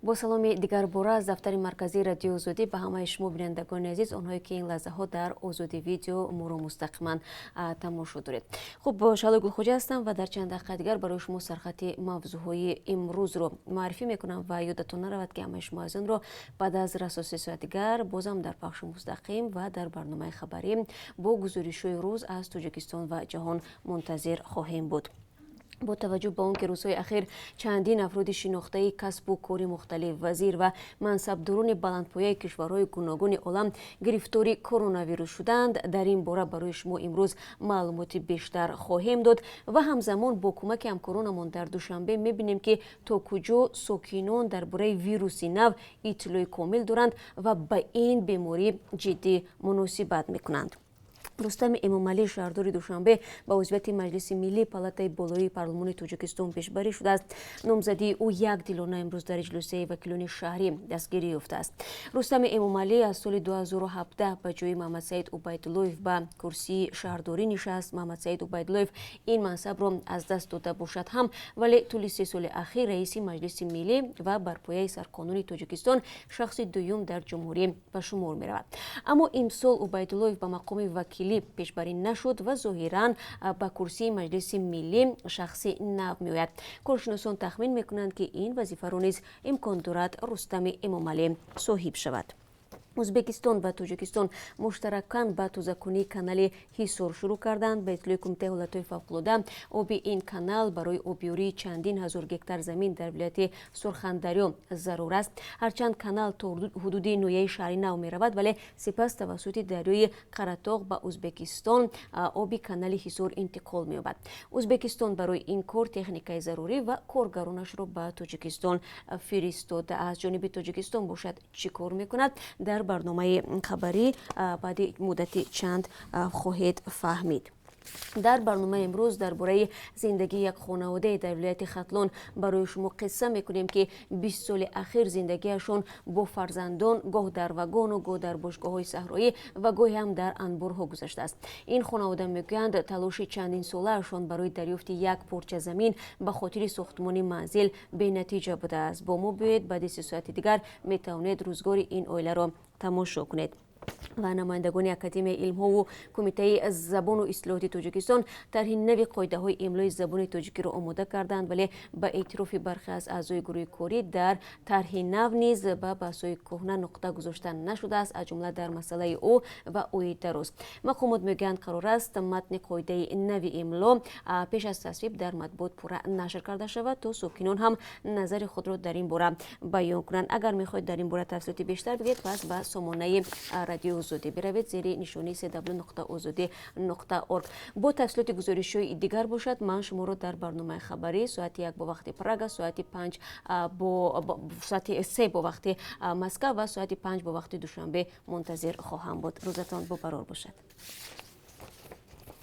با سلامی دیگر باره از دفتر مرکزی رادیو آزادی به همه شما بینندگان عزیز، آنهایی که این لحظه ها در آزادی ویدیو ما رو مستقیما تماشا دارید. خب شالا گلخوجی هستم و در چند دقیقه دیگر برای شما سرخطی موضوعهای امروز رو معرفی میکنم و یادتون نرود که همه شما از آن رو بعد از رساسی ساعت دیگر بازم در پخش مستقیم و در برنامه خبری با گزارش‌های روز از تاجیکستان و جهان منتظر خواهیم بود. با توجه به آنکه روزهای اخیر چندین افراد شناخته کسب و کار مختلف، وزیر و منصبداران بلندپایه کشورهای گوناگون عالم گرفتاری کرونا ویروس شدند، در این باره برای شما امروز معلومات بیشتر خواهیم داد و همزمان با کمک همکارانمان در دوشنبه میبینیم که تا کجا ساکنان درباره ویروس نو اطلاع کامل دارند و به این بیماری جدی مناسبت میکنند. رستم امامعلی شهردار دوشنبه با عضویت مجلس ملی پالاتای بالایی پارلمان تاجیکستان پیشبری شده است. نامزدی او یک دیلانه امروز در اجلاس وکیلان شهری دستگیری یافته است. رستم امامعلی از سال 2017 به جای محمد سعید عبیداللهیف به کرسی شهرداری نشست. محمد سعید عبیداللهیف این منصب را از دست داده باشد هم، ولی طول 3 سال اخیر رئیس مجلس ملی و بر پایه سرقانونی تاجیکستان شخص دوم در جمهوری به شمار می رود. اما امسال عبیداللهیف به مقام وکیلی پیشبری نشد و ظاهراً به کرسی مجلس ملی شخصی نو میآید. کارشناسان تخمین میکنند که این وظیفه را نیز امکان دارد رستم امامعلی صاحب شود. ازبکستان و تاجیکستان مشترکاً به تازه‌کنی کانال حصار شروع کردند. به اطلاع کمیته حالت‌های فوق‌العاده آب این کانال برای آبیاری چندین هزار گکتار زمین در ولایت سرخندریا ضرور است. هرچند کانال تا حدود نویه شهری نو می‌رود، ولی سپس توسط دریای قره‌طاق به ازبکستان آب کانال حصار انتقال می‌یابد. ازبکستان برای این کار تکنیکای ضروری و کارگرانش را به تاجیکستان فرستاده. از جانب تاجیکستان باشد چی کار می‌کند؟ در برنامه خبری بعد مدت چند خواهید فهمید. در برنامه امروز درباره زندگی یک خانواده در ولایت ختلان برای شما قصه میکنیم که 20 سال اخیر زندگیشان با فرزندان گاه در واگن و گاه در باشگاه‌های صحرایی و گاهی هم در انبارها گذشته است. این خانواده میگویند تلاش چندین ساله‌شان برای دریافت یک پارچه زمین به خاطر ساختمان منزل بی نتیجه بوده است. با ما بیایید بعد 3 ساعت دیگر میتوانید روزگار این عائله را تماشا کنید. و نمایندگان اکادمی علم ها و کمیته زبان و اصلاحات تاجیکستان طرح نوی قاعده های املای زبان تاجیکی را آماده کردند، ولی به اعتراف برخی از اعضای گروه کاری در طرح نو نیز به بحث‌های کهنه نقطه گذاشته نشده است، از جمله در مسئله او و اوی درست. مقامات میگویند قرار است متن قاعده نوی املا پیش از تصویب در مطبوعات پوره نشر کرده شود تا ساکنان هم نظر خود را در این باره بیان کنند. اگر میخواهید در این باره تفصیلات بیشتر بگید، پس به سامانه رادیو آزادی بروید، زیر نشانی www.azadi.org. با تفصیلات گزارش‌های دیگر باشد. من شما را در برنامه خبری ساعت 1 با وقت پراگ، ساعت 5 ساعت 3 با وقت مسکو و ساعت 5 با وقت دوشنبه منتظر خواهم بود. روزتان با قرار باشد.